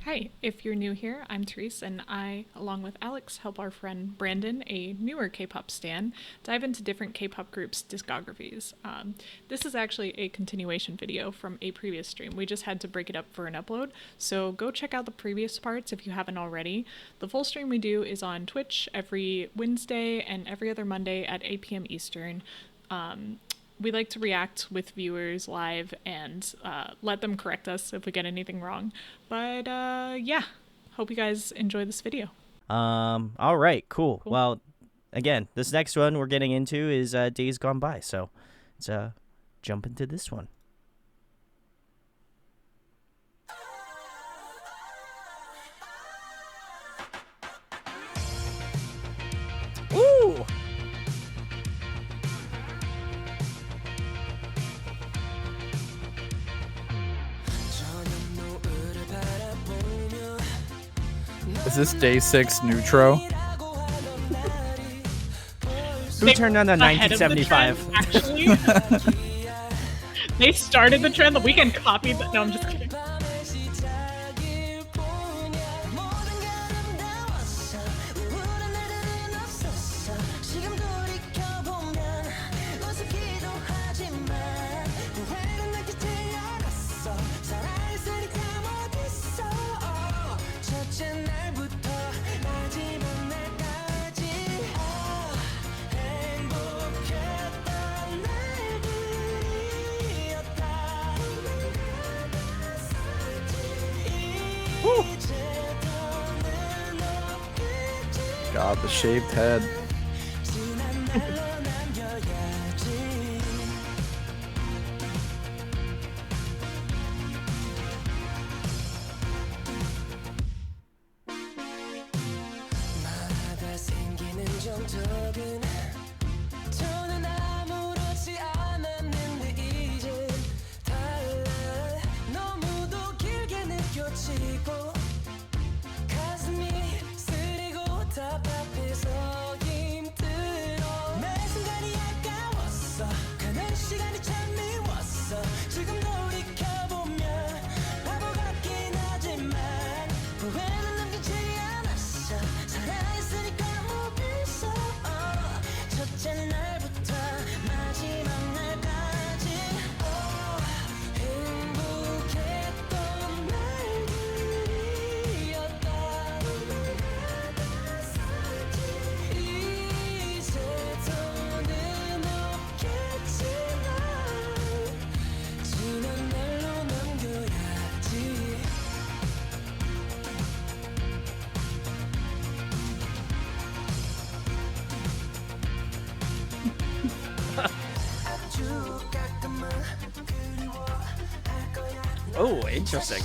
Hi, if you're new here, I'm Therese, and I, along with Alex, help our friend Brandon, a newer K-pop stan, dive into different K-pop groups' discographies. This is actually a continuation video from a previous stream. We just had to break it up for an upload, so go check out the previous parts if you haven't already. The full stream we do is on Twitch every Wednesday and every other Monday at 8 p.m. Eastern. We like to react with viewers live and let them correct us if we get anything wrong. But yeah, hope you guys enjoy this video. All right, cool. Well, again, this next one we're getting into is Days Gone By. So let's jump into this one. Ooh! Is this Day6 Neutro? Who turned on the 1975? Actually, they started the trend. The weekend copied. No, I'm just kidding. God, the shaved head. Oh, interesting.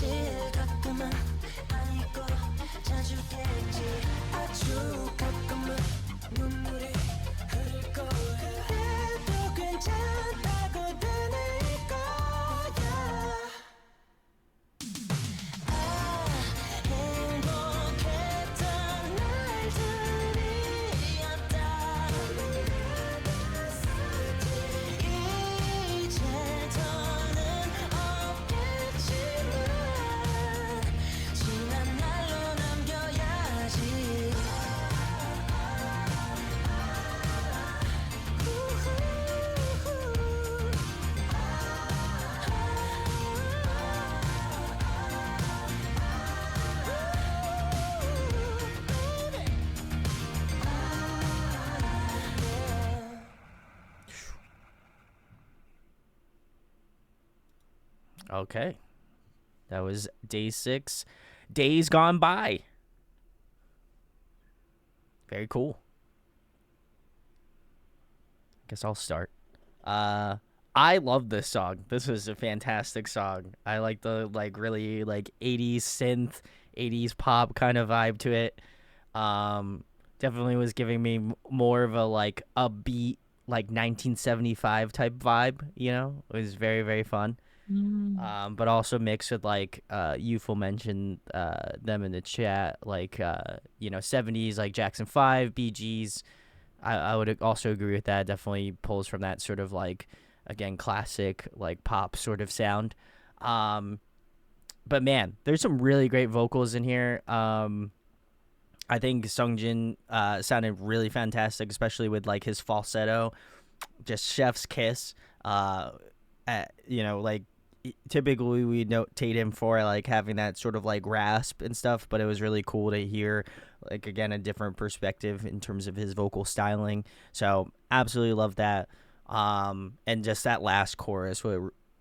Okay. That was Day6. Days Gone By. Very cool. Guess I'll start. I love this song. This was a fantastic song. I like the really 80s synth, 80s pop kind of vibe to it. Definitely was giving me more of a upbeat 1975 type vibe, you know? It was very, very fun. But also mixed with Youthful mentioned them in the chat, 70s like Jackson 5, Bee Gees. I would also agree with that. Definitely pulls from that sort of again, classic pop sort of sound. but man, there's some really great vocals in here. I think Sungjin sounded really fantastic, especially with like his falsetto, just chef's kiss. Like typically we notate him for like having that sort of like rasp and stuff, but it was really cool to hear like again a different perspective in terms of his vocal styling. So absolutely love that. And just that last chorus,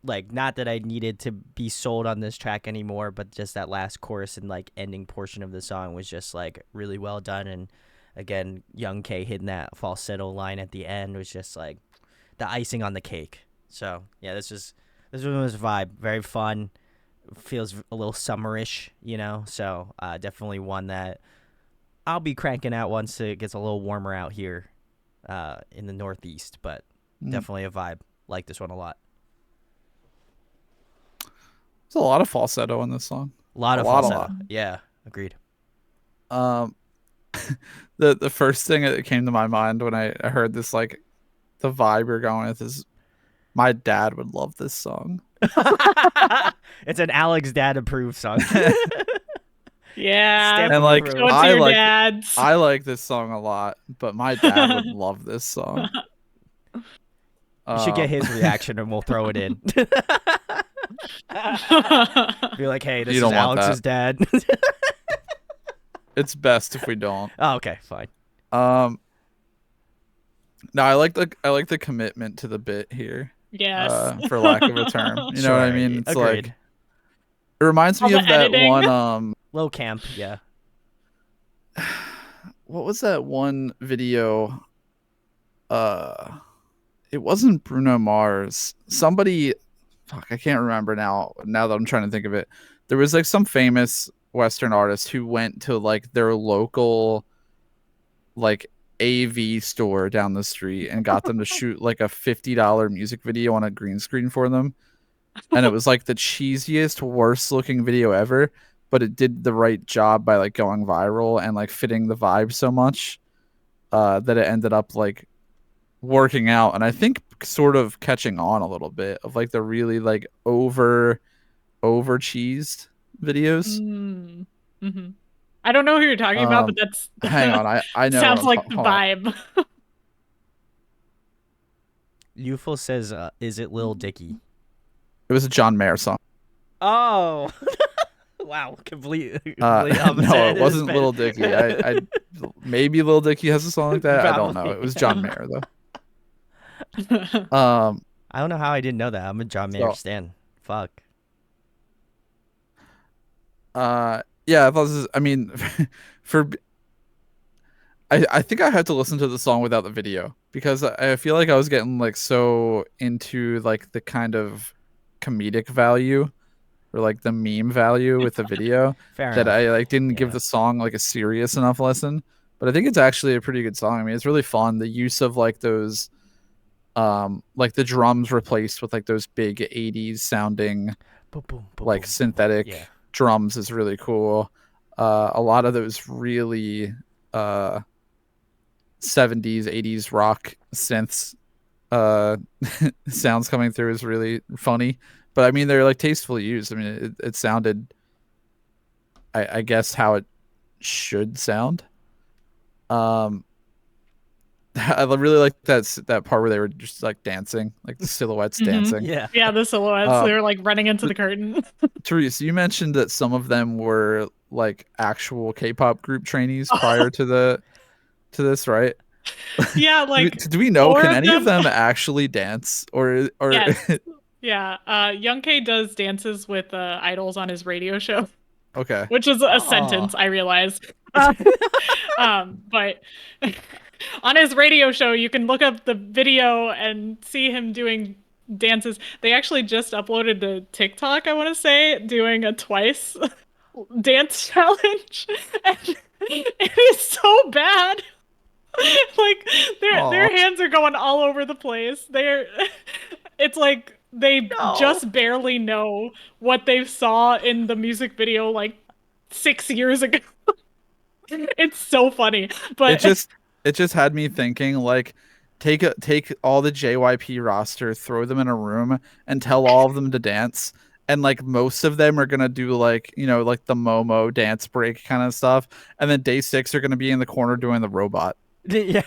like not that I needed to be sold on this track anymore, but just that last chorus and like ending portion of the song was just like really well done. And again, Young K hitting that falsetto line at the end was just like the icing on the cake. So yeah, this one was a vibe, very fun, feels a little summerish, so definitely one that I'll be cranking out once it gets a little warmer out here in the Northeast, but definitely a vibe. Like this one a lot. There's a lot of falsetto in this song. A lot of falsetto. Yeah, agreed. The first thing that came to my mind when I heard this, like the vibe you're going with, is my dad would love this song. It's an Alex dad approved song. Yeah, and like I like this song a lot, but my dad would love this song. You should get his reaction and we'll throw it in. Be like, hey, this is Alex's dad. It's best if we don't. Oh, okay, fine. No, I like the commitment to the bit here. Yes. For lack of a term. You know what I mean? It's agreed. like it reminds me of that editing. one low camp, yeah. What was that one video? It wasn't Bruno Mars. Somebody, fuck, I can't remember now that I'm trying to think of it. There was like some famous Western artist who went to like their local like AV store down the street and got them to shoot like a $50 music video on a green screen for them. And it was like the cheesiest, worst looking video ever, but it did the right job by like going viral and like fitting the vibe so much that it ended up like working out. And I think sort of catching on a little bit of like the really like over cheesed videos. Mm-hmm. I don't know who you're talking about, but that's hang on, I know sounds like the vibe. Youthful says, is it Lil Dicky? It was a John Mayer song. Oh. Wow, completely no, it wasn't Lil Dicky. I maybe Lil Dicky has a song like that. Probably. I don't know. It was John Mayer though. I don't know how I didn't know that. I'm a John Mayer stan. Fuck. Yeah, I thought this is, I mean, I think I had to listen to the song without the video because I feel like I was getting like so into like the kind of comedic value or like the meme value with the video that I like didn't give the song like a serious enough listen. But I think it's actually a pretty good song. I mean, it's really fun. The use of like those like the drums replaced with like those big 80s sounding like synthetic drums is really cool. A lot of those really 70s 80s rock synths sounds coming through is really funny, but I mean they're like tastefully used. I mean it sounded I guess how it should sound. I really like that part where they were just like dancing, like the silhouettes dancing. Yeah, the silhouettes. They were like running into the curtain. Therese, you mentioned that some of them were like actual K-pop group trainees prior to this, right? Yeah, like do we know? Can any of them actually dance or? Yes. Yeah, Young K does dances with idols on his radio show. Okay, which is a sentence I realize. But on his radio show, you can look up the video and see him doing dances. They actually just uploaded to TikTok, I want to say, doing a twice dance challenge. And it is so bad. Like their hands are going all over the place. It's like they just barely know what they saw in the music video like 6 years ago. It's so funny, but it just had me thinking like take all the JYP roster, throw them in a room and tell all of them to dance and like most of them are gonna do like, you know, like the Momo dance break kind of stuff, and then Day6 are gonna be in the corner doing the robot. Yeah.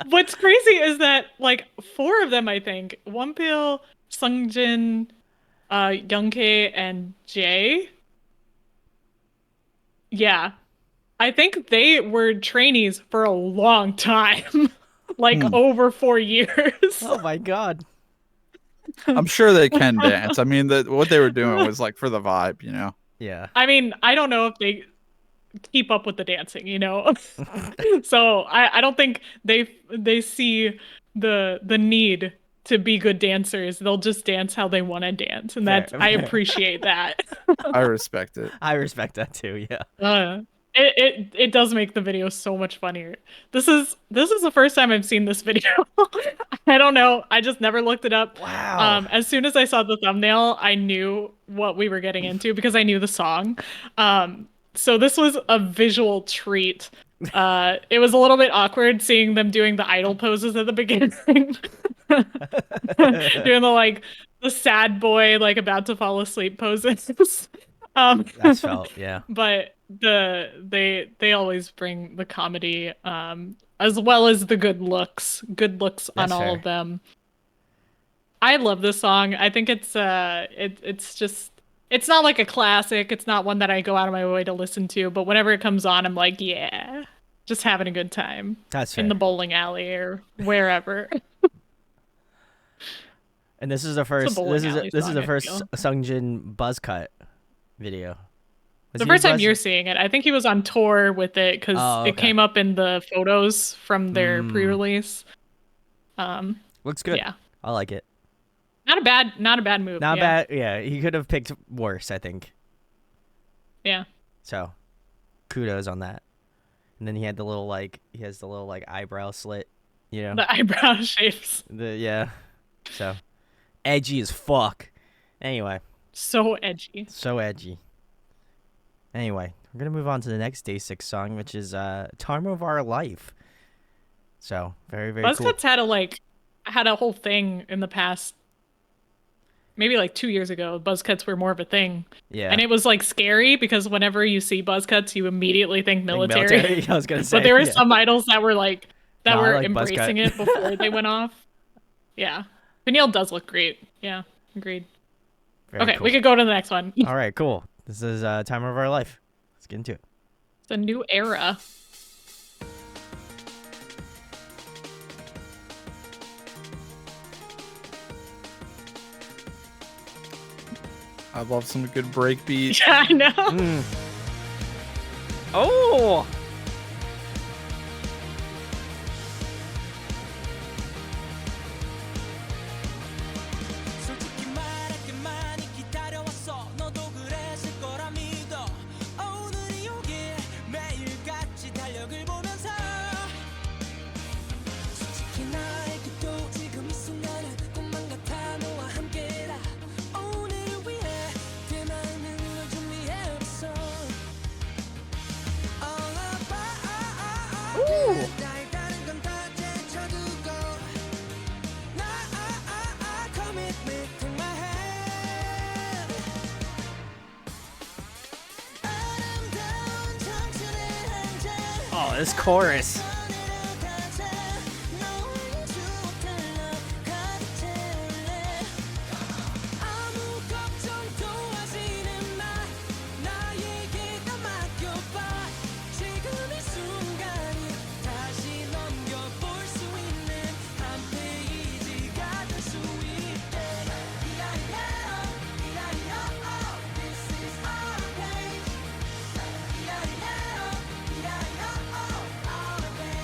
What's crazy is that like 4 of them, I think, Wonpil, Sungjin, Younghae, and Jae. Yeah, I think they were trainees for a long time, like over 4 years. Oh my god. I'm sure they can dance. I mean, what they were doing was like for the vibe, you know. Yeah. I mean, I don't know if they keep up with the dancing, you know. So I don't think they see the need to be good dancers. They'll just dance how they want to dance, and Fair, I fair. appreciate that. I respect it. I respect that too. Yeah. It does make the video so much funnier. This is the first time I've seen this video. I don't know. I just never looked it up. Wow. As soon as I saw the thumbnail, I knew what we were getting into because I knew the song. So this was a visual treat. It was a little bit awkward seeing them doing the idol poses at the beginning. Doing the sad boy like about to fall asleep poses. That's felt, yeah. But they always bring the comedy as well as the good looks on That's all fair. of them. I love this song. I think it's just, it's not like a classic. It's not one that I go out of my way to listen to, but whenever it comes on, I'm like, yeah, just having a good time. That's fair. In the bowling alley or wherever. And this is the first. bowling This alley is song, the I first feel. Sungjin buzz cut video. Was The he first time buzz- you're seeing it, I think he was on tour with it because Oh, it okay. came up in the photos from their pre-release. Looks good. Yeah, I like it. not a bad move. Not yeah. bad. Yeah, he could have picked worse, I think. Yeah. So, kudos on that. And then he has the little eyebrow slit, you know. The eyebrow shapes. Yeah. So, edgy as fuck. Anyway, So edgy. so edgy. Anyway, we're gonna move on to the next Day6 song, which is "Time of Our Life." So, very cool. Buzzcuts had a whole thing in the past, maybe like 2 years ago. Buzzcuts were more of a thing. Yeah. And it was like scary because whenever you see buzzcuts, you immediately think military. I was gonna say. But there were yeah. some idols that were like No, I were like embracing buzzcut. it before they went off. Yeah. Vanille does look great. Yeah, agreed. Very Okay, cool. we could go to the next one. All right, cool. This is "Time of Our Life." Let's get into it. It's a new era. I love some good break beat. Yeah, I know. Oh. 솔직히 말할게 많이 기다려왔어 너도 그랬을 거라 믿어 오늘이 오길 매일같이 달력을 보면서 솔직히 나에게도 지금 이 순간은 꿈만 같아 너와 함께라 오늘을 위해 그 많은 걸 준비해왔어 All about 나의 다른 건 다 제쳐두고 commitment in my hand 아름다운 청춘의 한잔 Oh, this chorus. 내려가자 너의 추억들로 가득 채울래 아무 걱정도 하지는 마 나에게 다 맡겨봐 지금 이 순간이 다시 넘겨볼 수 있는 한 페이지가 될 수 있게 This is our page our page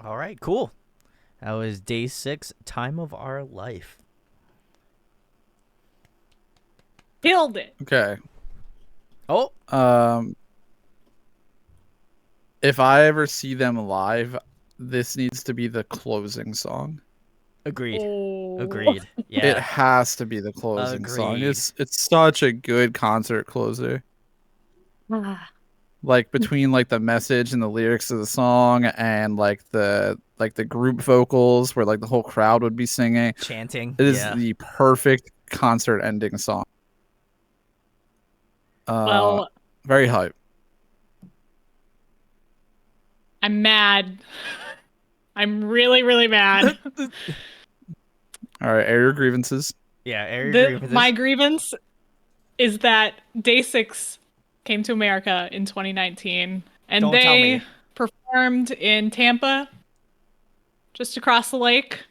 All right, cool. That was Day6, Time of Our Life. Killed it. Okay. Oh, If I ever see them live, this needs to be the closing song. agreed. Oh. Agreed. It Yeah. has to be the closing song. Agreed. It's such a good concert closer. Like between like the message and the lyrics of the song and like the group vocals where like the whole crowd would be singing. Chanting. It is Yeah. the perfect concert ending song. Well, Very hype. I'm mad. I'm really, really mad. All right, air your grievances. Yeah, Air agree with My this. grievance is that Day6 came to America in 2019, and Don't tell me. they performed in Tampa, just across the lake.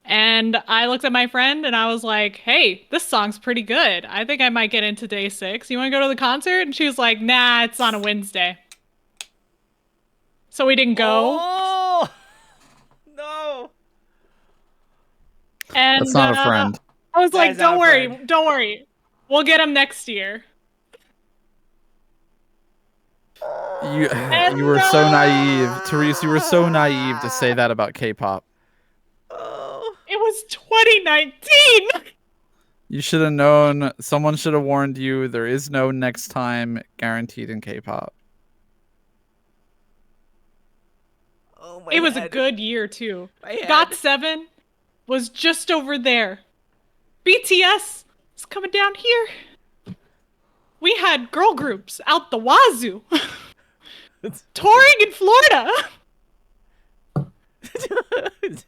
And I looked at my friend and I was like, hey, this song's pretty good. I think I might get into Day6. You want to go to the concert? And she was like, nah, it's on a Wednesday. So we didn't go. Oh no. And That's not a friend. I was That like, is not don't a worry, friend. don't worry. We'll get him next year. You were so naive, Therese. You were so naive to say that about K-pop. Oh. It was 2019. You should have known. Someone should have warned you. There is no next time guaranteed in K-pop. Oh my It was a head. good year too. My head. GOT7 was just over there. BTS is coming down here. We had girl groups out the wazoo. Touring in Florida.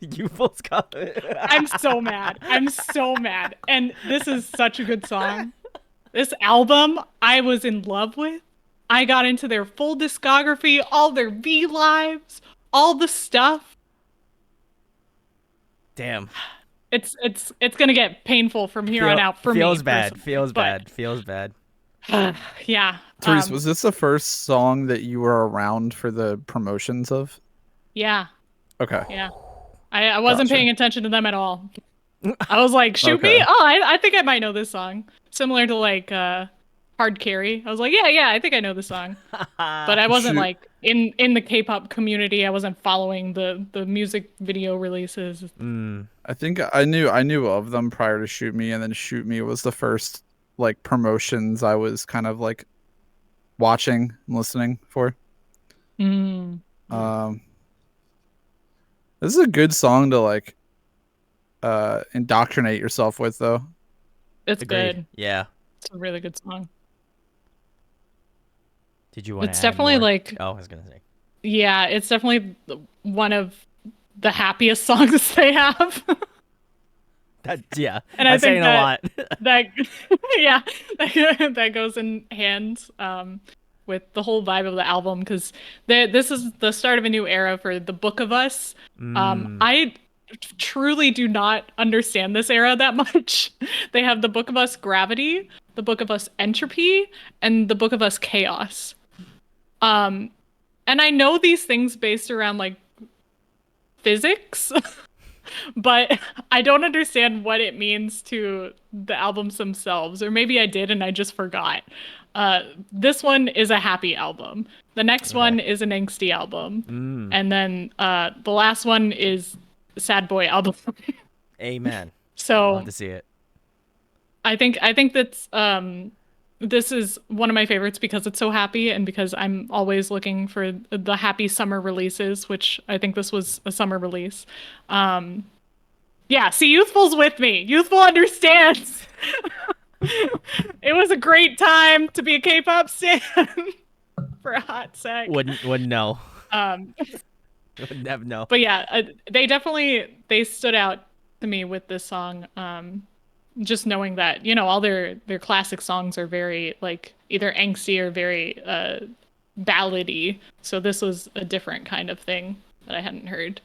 You both got it. I'm so mad. I'm so mad. And this is such a good song. This album I was in love with. I got into their full discography, all their V lives, all the stuff. Damn. It's gonna get painful from here on out for me. Feels bad. personally, Feels but, bad. Feels bad. Yeah. Therese, was this the first song that you were around for the promotions of? Yeah. Okay. Yeah. I wasn't Gotcha. paying attention to them at all. I was like, shoot me? Okay. Oh, I think I might know this song. Similar to like Hard Carry. I was like, yeah, I think I know this song. But I wasn't Shoot. like in the K-pop community. I wasn't following the music video releases. I think I knew of them prior to Shoot Me, and then Shoot Me was the first like promotions I was kind of like watching and listening for. Mm. This is a good song to like indoctrinate yourself with, though. It's Agreed. good. Yeah. It's a really good song. Did you want to It's add definitely more? like, Oh, I was gonna say. yeah, it's definitely one of the happiest songs they have. That yeah. And I That's think saying that- a lot. that yeah, that goes in hand with the whole vibe of the album, because this is the start of a new era for the Book of Us. I truly do not understand this era that much. They have the Book of Us Gravity, the Book of Us Entropy, and the Book of Us Chaos. And I know these things based around like physics. But I don't understand what it means to the albums themselves, or maybe I did and I just forgot. This one is a happy album. The next one is an angsty album, and then the last one is a sad boy album. Amen. So Love to see it. I think that's this is one of my favorites because it's so happy, and because I'm always looking for the happy summer releases, which I think this was a summer release. Yeah, see, Youthful's with me. Youthful understands. It was a great time to be a K-pop stan for a hot sec. Wouldn't know. Wouldn't have no. But yeah, they stood out to me with this song. Just knowing that, you know, all their classic songs are very like either angsty or very ballady. So this was a different kind of thing that I hadn't heard.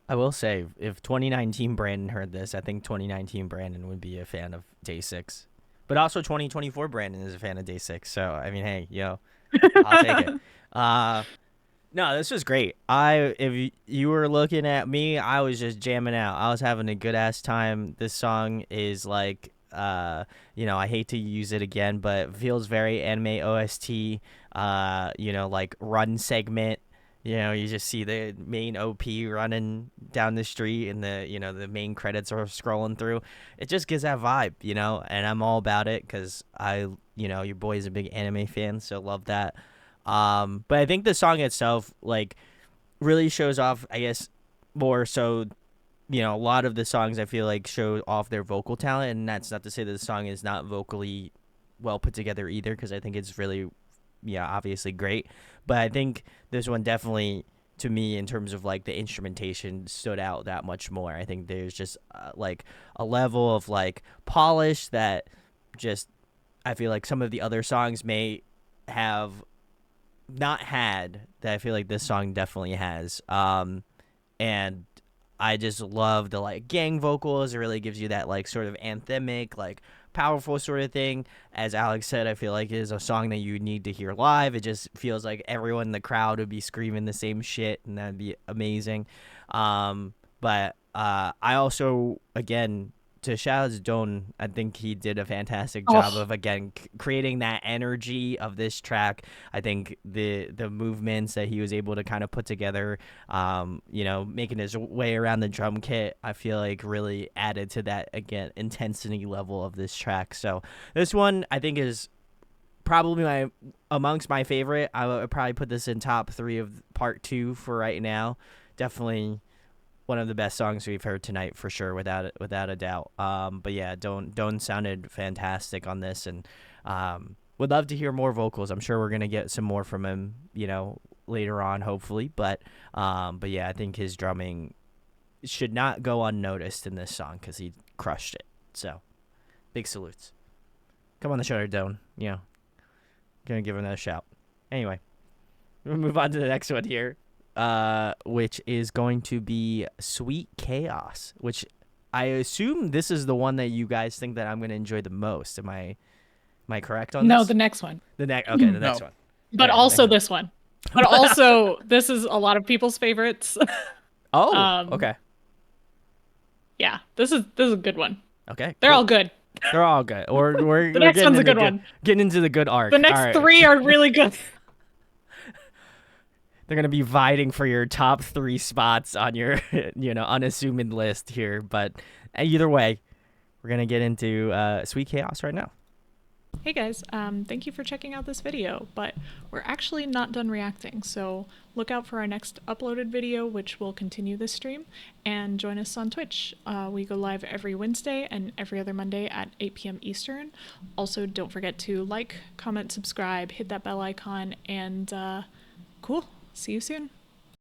I will say, if 2019 Brandon heard this, I think 2019 Brandon would be a fan of Day6. But also 2024 Brandon is a fan of Day6. So I mean, hey, yo, I'll take it. No, this was great. If you were looking at me, I was just jamming out. I was having a good ass time. This song is like, I hate to use it again, but it feels very anime OST. Like run segment. You just see the main OP running down the street, and the main credits are scrolling through. It just gives that vibe, and I'm all about it because your boy's a big anime fan, so love that. But I think the song itself, like, really shows off, I guess, more so, a lot of the songs I feel like show off their vocal talent, and that's not to say that the song is not vocally well put together either, because I think it's really, obviously great. But I think this one definitely, to me, in terms of, like, the instrumentation, stood out that much more. I think there's just, like, a level of, like, polish that just, I feel like some of the other songs may have not had that I feel like this song definitely has. And I just love the, like, gang vocals. It really gives you that, like, sort of anthemic, like, powerful sort of thing. As Alex said, I feel like it is a song that you need to hear live. It just feels like everyone in the crowd would be screaming the same shit, and that'd be amazing. But I also, again, to shout out to Don, I think he did a fantastic job of, again, creating that energy of this track. I think the movements that he was able to kind of put together, making his way around the drum kit, I feel like really added to that, again, intensity level of this track. So this one, I think, is probably amongst my favorite. I would probably put this in top 3 of part 2 for right now. Definitely one of the best songs we've heard tonight, for sure, without a doubt. But yeah, Don sounded fantastic on this, and would love to hear more vocals. I'm sure we're gonna get some more from him, later on, hopefully. But yeah, I think his drumming should not go unnoticed in this song because he crushed it. So big salutes. Come on the show, Don. Gonna give him that a shout. Anyway, we'll move on to the next one here. Which is going to be Sweet Chaos, which I assume this is the one that you guys think that I'm going to enjoy the most. Am I correct on this? No, the next one. The next one. But Okay, also next this one. But also, this is a lot of people's favorites. Oh, okay. Yeah, this is a good one. Okay. They're all good. They're all good. Or we're The next one's a good one. Getting into the good arc. The next 3 are really good. They're going to be vying for your top 3 spots on your, unassuming list here. But either way, we're going to get into Sweet Chaos right now. Hey guys, thank you for checking out this video, but we're actually not done reacting, so look out for our next uploaded video, which will continue this stream, and join us on Twitch. We go live every Wednesday and every other Monday at 8 p.m. Eastern. Also, don't forget to like, comment, subscribe, hit that bell icon, and cool. See you soon.